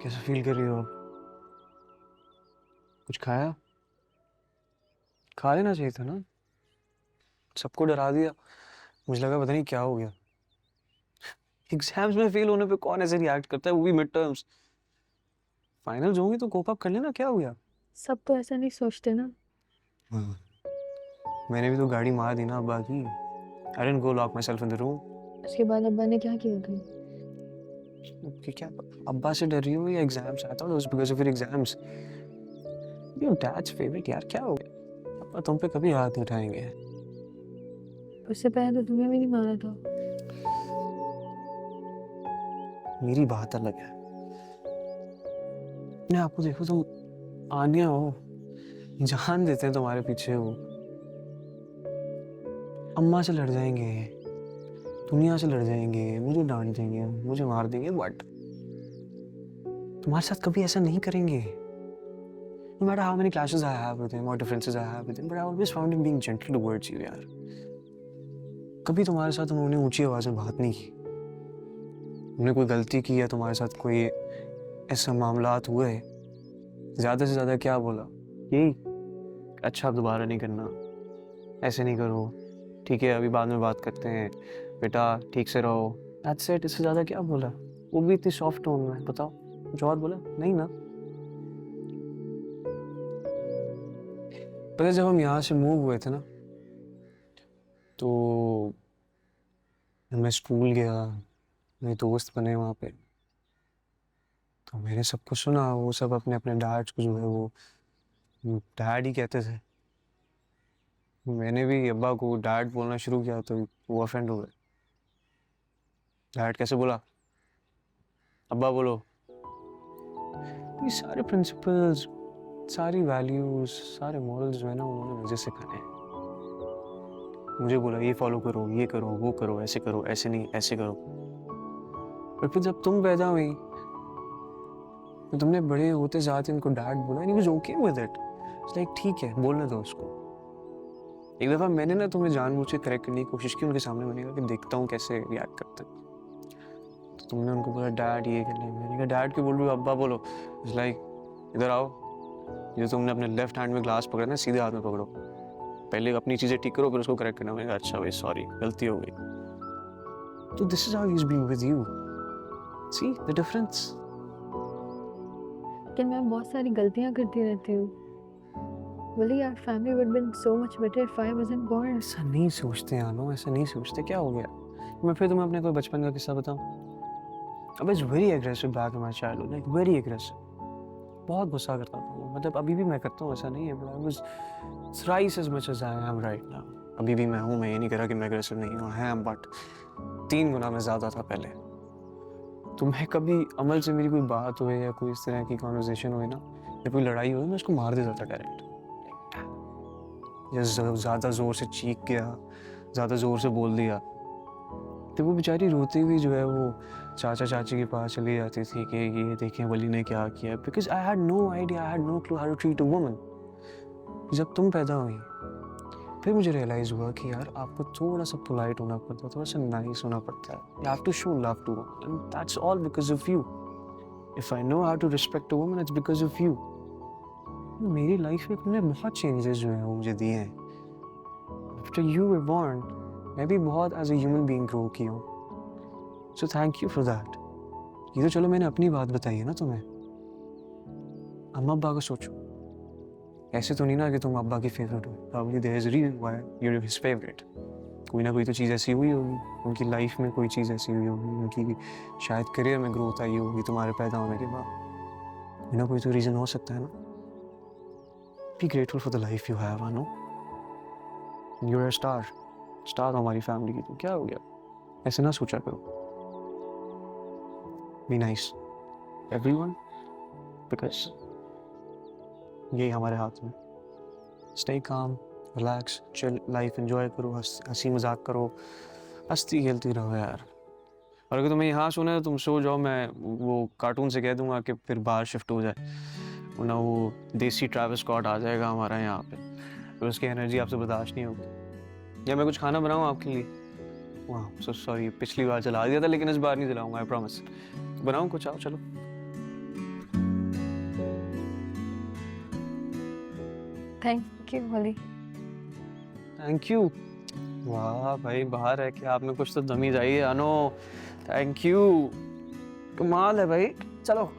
कैसा फील कर रही हो आप? कुछ खाया? खा लेना चाहिए था ना। सबको डरा दिया। मुझे लगा पता नहीं क्या हो गया। एग्जाम्स में फेल होने पे कौन ऐसे रिएक्ट करता है, वो भी मिड टर्म्स। फाइनल्स होंगे तो कोप अप कर लेना, क्या हो गया? सब तो ऐसा नहीं सोचते ना। हाँ। मैंने भी तो गाड़ी मार दी ना अब्बा की। I didn't go lock my self in the room. उसके बाद अब्बा ने क्या किया था? कि क्या अब्बा से डर रही हो या exams? I thought it was because of your exams. Your dad's favourite यार, क्या हो गया? अब्बा तुम पे कभी हाथ नहीं उठाएंगे। उससे पहले तो तुम्हें भी नहीं मारा था। मेरी बात अलग है। मैं आपको देखो, तुम आनिया हो, जान देते हैं तुम्हारे पीछे हो। अम्मा से लड़ जाएंगे, दुनिया से लड़ जाएंगे, मुझे डांट देंगे, मुझे मार देंगे, बट तुम्हारे साथ कभी ऐसा नहीं करेंगे। No matter how many clashes I have with him or differences I have with him, but I always found him being gentle towards you यार। कभी तुम्हारे साथ उन्होंने ऊंची आवाज में बात नहीं की। उन्होंने कोई गलती की या तुम्हारे साथ कोई ऐसा मामलात हुए, ज्यादा से ज्यादा क्या बोला? यही, अच्छा अब दोबारा नहीं करना, ऐसे नहीं करो, ठीक है अभी बाद में बात करते हैं, बेटा ठीक से रहो। That's it. इससे ज्यादा क्या बोला? वो भी इतनी सॉफ्ट टोन में। बताओ कुछ और बोला? नहीं ना। पता है, जब हम यहाँ से मूव हुए थे ना, तो मैं स्कूल गया, मेरे दोस्त बने वहाँ पे, तो मैंने सब कुछ सुना। वो सब अपने अपने डैड्स को जो है वो डैड ही कहते थे। मैंने भी अब्बा को डैड बोलना शुरू किया तो वो ऑफेंड हो गए। डैड कैसे बोला? अब्बा बोलो। ये सारे प्रिंसिपल्स, सारी वैल्यूज, सारे मॉरल्स जो है ना, उन्होंने मुझे सिखाए हैं। मुझे बोला ये फॉलो करो, ये करो, वो करो, ऐसे करो, ऐसे नहीं ऐसे करो। पर फिर जब तुम पैदा हुई तो तुमने बड़े होते जाते उनको डैड बोला, and he was okay with it. It's like ठीक है, बोलने दो उसको। एक दफा मैंने ना तुम्हें जानबूझ के करेक्ट करने की कोशिश की उनके सामने। मैंने कहा कि देखता हूँ कैसे रिएक्ट करते हैं। तो तुमने उनको बोला डैड ये कर ले। मैंने कहा डैड क्यों बोल रही हो, अब्बा बोलो। इट्स लाइक इधर आओ, ये तुमने अपने लेफ्ट हैंड में ग्लास पकड़ा ना, सीधे हाथ में पकड़ो। पहले अपनी चीजें ठीक करो, फिर उसको करेक्ट करना। मैंने कहा अच्छा भाई सॉरी, गलती हो गई। तो this is how he is being with you. See the difference. लेकिन मैं बहुत सारी गलतियां करती रहती हूँ। बोली यार, family would been so much better if I wasn't born. ऐसा नहीं सोचते आनो, ऐसा नहीं सोचते। क्या हो गया? मैं फिर तुम्हें अपने कोई बचपन का किस्सा बताऊं? I was very aggressive back in my childhood, like very aggressive। बहुत गुस्सा करता था मैं। मतलब अभी भी मैं करता हूँ, ऐसा नहीं है, but I was thrice as much as I am right now। अभी भी मैं हूँ, मैं ये नहीं कह रहा कि मैं aggressive नहीं हूँ, I am, but 3 गुना मैं ज़्यादा था पहले। तो मैं कभी अमल से मेरी कोई बात हुए या कोई इस तरह की कॉन्वर्जेशन हुई ना, या कोई लड़ाई हुई, मैं उसको मार देता था डायरेक्ट। या ज़्यादा ज़ोर से चीख गया, ज़्यादा ज़ोर से बोल दिया, तो वो बेचारी रोती हुई जो है वो चाचा चाची के पास चली जाती थी कि ये देखें वली ने क्या किया। Because I had no idea, I had no clue how to treat a woman. जब तुम पैदा हुई फिर मुझे रियलाइज हुआ कि यार आपको थोड़ा सा पोलाइट होना पड़ता है, थोड़ा सा नाइस होना पड़ता है। You have to show love to woman, and that's all because of you. If I know how to respect a woman, it's because of you. मेरी लाइफ में तुमने बहुत चेंजेस जो है वो मुझे दिए हैं। आफ्टर यू वर बोर्न, मैं भी बहुत as a human being grow की हूँ। So thank you for that. ये तो चलो मैंने अपनी बात बताई है ना तुम्हें। अम्मा अब्बा को सोचो। ऐसे तो नहीं ना कि तुम अब्बा की फेवरेट हो। Probably there is a reason why you are his favourite. कोई ना कोई तो चीज़ ऐसी हुई होगी, उनकी लाइफ में कोई चीज़ ऐसी हुई होगी, उनकी शायद करियर में ग्रोथ आई होगी तुम्हारे पैदा होने के बाद। कोई ना कोई तो रीज़न हो सकता है ना। Be grateful for the life you have. I know you are a star. Star हमारी फैमिली की, तो क्या हो गया? ऐसे ना सोचा करो। बी नाइस एवरीवन, बिकॉज यही हमारे हाथ में। Stay calm, relax, chill, life enjoy करो, हंसी मजाक करो, हंसती खेलती रहो यार। और अगर तुम्हें यहाँ सोना है तो तुम सो जाओ। मैं वो कार्टून से कह दूंगा कि फिर बाहर शिफ्ट हो जाए, वरना वो देसी ट्रैविस स्कॉट आ जाएगा हमारा यहाँ पे, फिर उसकी एनर्जी आपसे बर्दाश्त नहीं होगी। या मैं कुछ खाना बनाऊँ आपके लिए? वाह सो सॉरी, पिछली बार जला दिया था लेकिन इस बार नहीं जलाऊंगा, आई प्रॉमिस। बनाऊँ कुछ? आओ चलो। Thank you Wali. Thank you. वाह भाई, बाहर है कि आप में कुछ तो तमीज आई है अनो। थैंक यू, कमाल है भाई। चलो